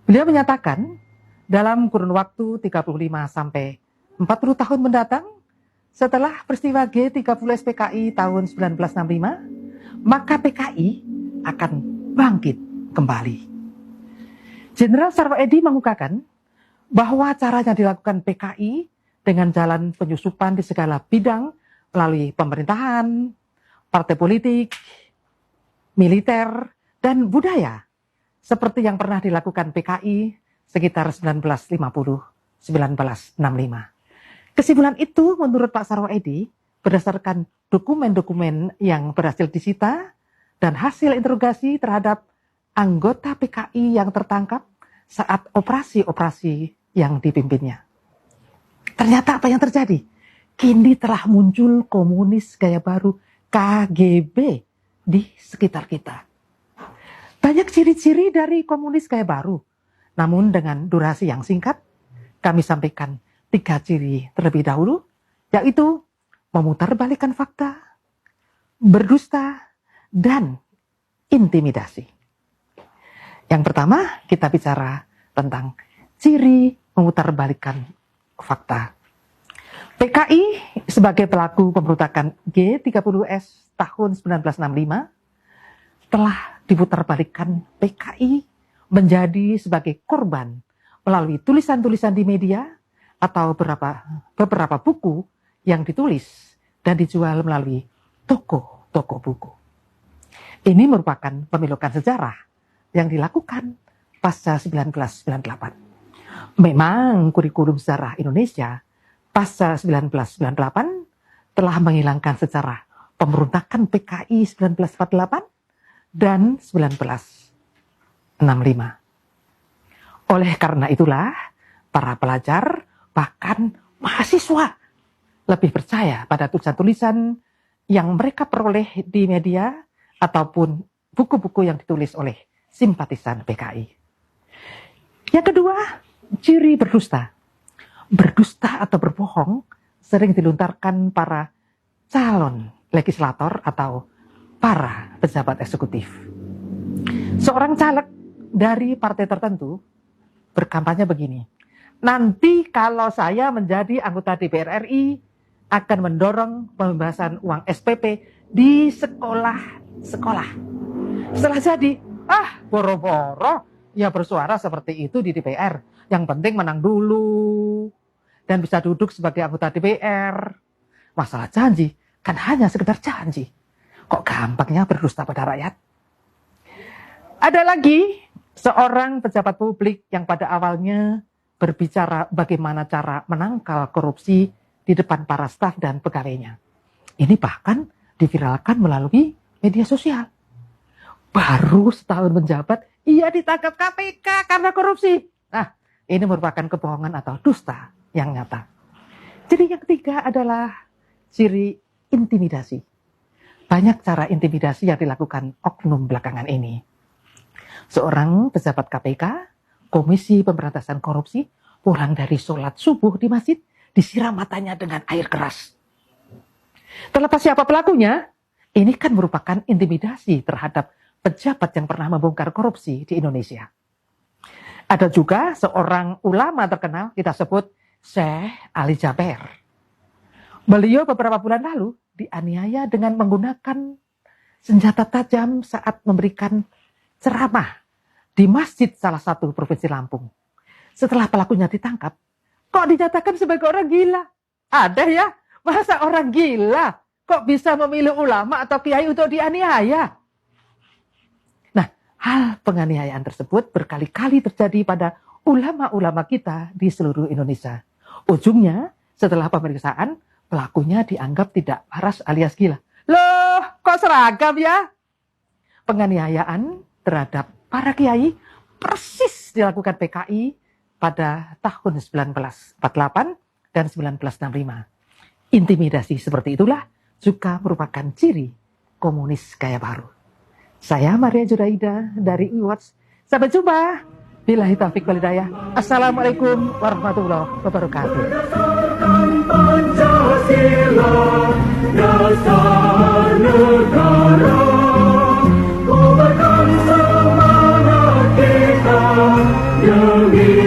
Beliau menyatakan dalam kurun waktu 35 sampai 40 tahun mendatang, setelah peristiwa G30 SPKI tahun 1965, maka PKI akan bangkit kembali. Jenderal Sarwoedi mengungkapkan bahwa caranya dilakukan PKI dengan jalan penyusupan di segala bidang melalui pemerintahan, partai politik, militer, dan budaya, seperti yang pernah dilakukan PKI sekitar 1950-1965. Kesimpulan itu menurut Pak Sarwoedi berdasarkan dokumen-dokumen yang berhasil disita dan hasil interogasi terhadap anggota PKI yang tertangkap saat operasi-operasi yang dipimpinnya. Ternyata apa yang terjadi? Kini telah muncul komunis gaya baru KGB di sekitar kita. Banyak ciri-ciri dari komunis gaya baru, namun dengan durasi yang singkat, kami sampaikan 3 ciri terlebih dahulu, yaitu memutarbalikkan fakta, berdusta, dan intimidasi. Yang pertama, kita bicara tentang ciri memutarbalikkan fakta. PKI sebagai pelaku pemberontakan G30S tahun 1965 telah diputarbalikkan PKI menjadi sebagai korban melalui tulisan-tulisan di media atau beberapa buku yang ditulis dan dijual melalui toko-toko buku. Ini merupakan pemilukan sejarah yang dilakukan pasca 1998. Memang kurikulum sejarah Indonesia pasca 1998 telah menghilangkan sejarah pemberontakan PKI 1948 dan 1965. Oleh karena itulah, para pelajar, bahkan mahasiswa, lebih percaya pada tulisan-tulisan yang mereka peroleh di media ataupun buku-buku yang ditulis oleh simpatisan PKI. Yang kedua, ciri berdusta. Berdusta atau berbohong sering dilontarkan para calon legislator atau para pejabat eksekutif. Seorang caleg dari partai tertentu berkampanye begini, nanti kalau saya menjadi anggota DPR RI akan mendorong pembebasan uang SPP di sekolah-sekolah. Setelah jadi, boro-boro ya bersuara seperti itu di DPR. Yang penting menang dulu dan bisa duduk sebagai anggota DPR. Masalah janji kan hanya sekedar janji. Kok gampangnya berdusta pada rakyat? Ada lagi seorang pejabat publik yang pada awalnya berbicara bagaimana cara menangkal korupsi di depan para staf dan pegawainya. Ini bahkan diviralkan melalui media sosial. Baru setahun menjabat, ia ditangkap KPK karena korupsi. Nah, ini merupakan kebohongan atau dusta yang nyata. Jadi yang ketiga adalah ciri intimidasi. Banyak cara intimidasi yang dilakukan oknum belakangan ini. Seorang pejabat KPK, Komisi Pemberantasan Korupsi, pulang dari sholat subuh di masjid, disiram matanya dengan air keras. Terlepas siapa pelakunya, ini kan merupakan intimidasi terhadap pejabat yang pernah membongkar korupsi di Indonesia. Ada juga seorang ulama terkenal, kita sebut Syekh Ali Jaber. Beliau beberapa bulan lalu dianiaya dengan menggunakan senjata tajam saat memberikan ceramah di masjid salah satu provinsi Lampung. Setelah pelakunya ditangkap, kok dinyatakan sebagai orang gila? Ada ya? Masa orang gila kok bisa memilih ulama atau kiai untuk dianiaya? Nah, hal penganiayaan tersebut berkali-kali terjadi pada ulama-ulama kita di seluruh Indonesia. Ujungnya, setelah pemeriksaan, pelakunya dianggap tidak waras alias gila. Loh, kok seragam ya? Penganiayaan terhadap para kiai persis dilakukan PKI pada tahun 1948 dan 1965. Intimidasi seperti itulah juga merupakan ciri komunis gaya baru. Saya Maria Juraida dari IWATS. Sampai jumpa. Billahi taufiq wal hidayah. Assalamualaikum warahmatullahi wabarakatuh. Pancasila, dasar negara, kobarkan semangat kita. demi